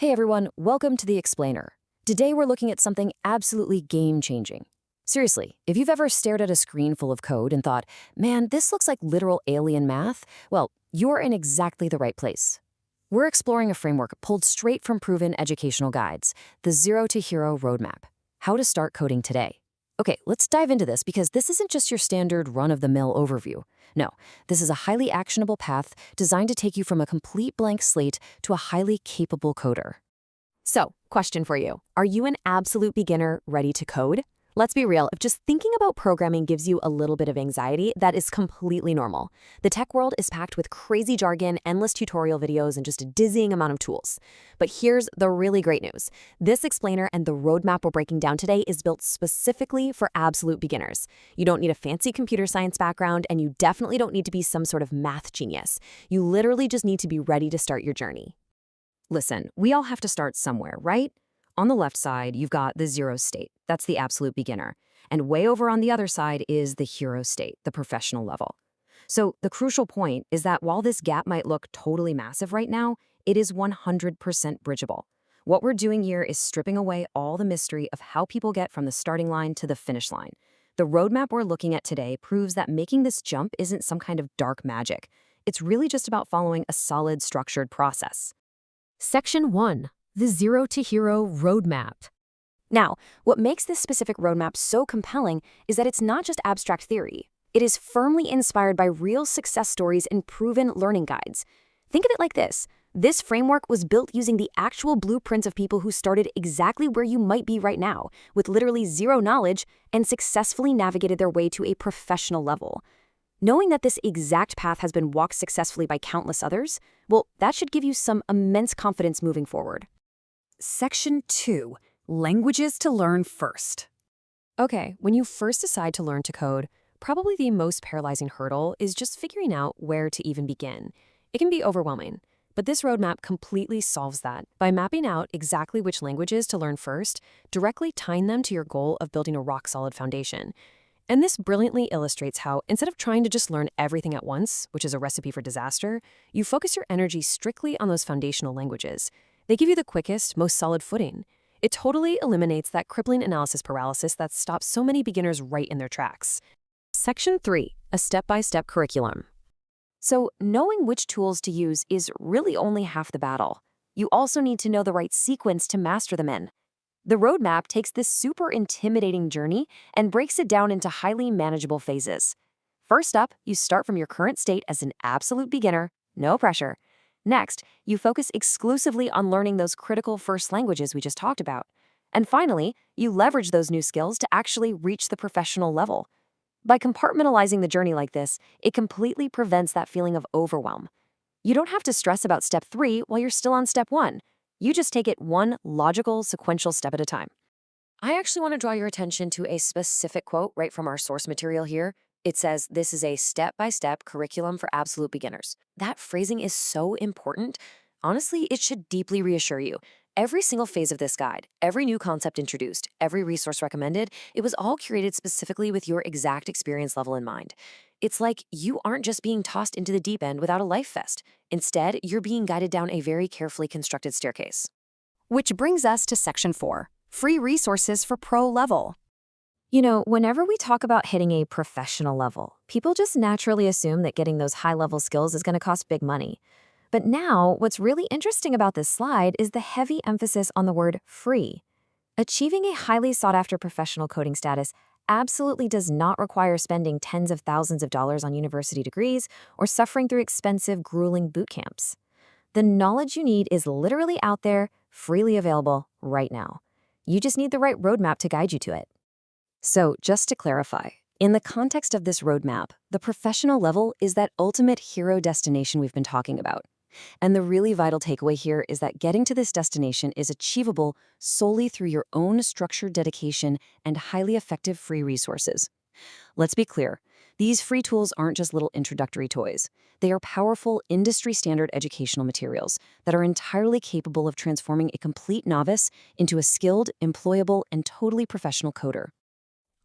Hey everyone, welcome to The Explainer. Today we're looking at something absolutely game-changing. Seriously, if you've ever stared at a screen full of code and thought, man, this looks like literal alien math, well, you're in exactly the right place. We're exploring a framework pulled straight from proven educational guides, the Zero to Hero Roadmap, how to start coding today. Okay, let's dive into this because this isn't just your standard run-of-the-mill overview. No, this is a highly actionable path designed to take you from a complete blank slate to a highly capable coder. So, question for you. Are you an absolute beginner ready to code? Let's be real, if just thinking about programming gives you a little bit of anxiety, that is completely normal. The tech world is packed with crazy jargon, endless tutorial videos, and just a dizzying amount of tools. But here's the really great news. This explainer and the roadmap we're breaking down today is built specifically for absolute beginners. You don't need a fancy computer science background, and you definitely don't need to be some sort of math genius. You literally just need to be ready to start your journey. Listen, we all have to start somewhere, right? On the left side, you've got the zero state. That's the absolute beginner. And way over on the other side is the hero state, the professional level. So the crucial point is that while this gap might look totally massive right now, it is 100% bridgeable. What we're doing here is stripping away all the mystery of how people get from the starting line to the finish line. The roadmap we're looking at today proves that making this jump isn't some kind of dark magic. It's really just about following a solid, structured process. Section 1. The Zero to Hero Roadmap. Now, what makes this specific roadmap so compelling is that it's not just abstract theory. It is firmly inspired by real success stories and proven learning guides. Think of it like this. This framework was built using the actual blueprints of people who started exactly where you might be right now, with literally zero knowledge, and successfully navigated their way to a professional level. Knowing that this exact path has been walked successfully by countless others, well, that should give you some immense confidence moving forward. Section 2. Languages to learn first. Okay, when you first decide to learn to code, probably the most paralyzing hurdle is just figuring out where to even begin. It can be overwhelming, but this roadmap completely solves that by mapping out exactly which languages to learn first, directly tying them to your goal of building a rock-solid foundation. And this brilliantly illustrates how, instead of trying to just learn everything at once, which is a recipe for disaster, you focus your energy strictly on those foundational languages. They give you the quickest, most solid footing. It totally eliminates that crippling analysis paralysis that stops so many beginners right in their tracks. Section 3. A step-by-step curriculum. So, knowing which tools to use is really only half the battle. You also need to know the right sequence to master them in. The roadmap takes this super intimidating journey and breaks it down into highly manageable phases. First up, you start from your current state as an absolute beginner, no pressure. Next, you focus exclusively on learning those critical first languages we just talked about. And finally, you leverage those new skills to actually reach the professional level. By compartmentalizing the journey like this, it completely prevents that feeling of overwhelm. You don't have to stress about step 3 while you're still on step 1. You just take it one logical, sequential step at a time. I actually want to draw your attention to a specific quote right from our source material here. It says, "This is a step-by-step curriculum for absolute beginners." That phrasing is so important. Honestly, it should deeply reassure you. Every single phase of this guide, every new concept introduced, every resource recommended, it was all curated specifically with your exact experience level in mind. It's like you aren't just being tossed into the deep end without a life vest. Instead, you're being guided down a very carefully constructed staircase. Which brings us to Section 4, free resources for pro level. You know, whenever we talk about hitting a professional level, people just naturally assume that getting those high-level skills is going to cost big money. But now, what's really interesting about this slide is the heavy emphasis on the word free. Achieving a highly sought-after professional coding status absolutely does not require spending tens of thousands of dollars on university degrees or suffering through expensive, grueling boot camps. The knowledge you need is literally out there, freely available right now. You just need the right roadmap to guide you to it. So, just to clarify, in the context of this roadmap, the professional level is that ultimate hero destination we've been talking about. And the really vital takeaway here is that getting to this destination is achievable solely through your own structured dedication and highly effective free resources. Let's be clear, these free tools aren't just little introductory toys. They are powerful, industry-standard educational materials that are entirely capable of transforming a complete novice into a skilled, employable, and totally professional coder.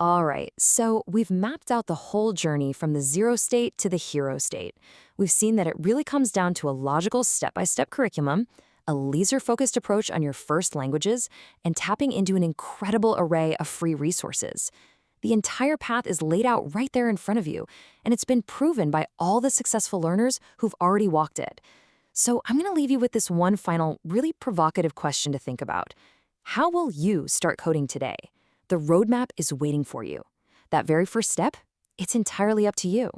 All right, so we've mapped out the whole journey from the zero state to the hero state. We've seen that it really comes down to a logical step-by-step curriculum, a laser-focused approach on your first languages, and tapping into an incredible array of free resources. The entire path is laid out right there in front of you, and it's been proven by all the successful learners who've already walked it. So I'm going to leave you with this one final, really provocative question to think about. How will you start coding today? The roadmap is waiting for you. That very first step, it's entirely up to you.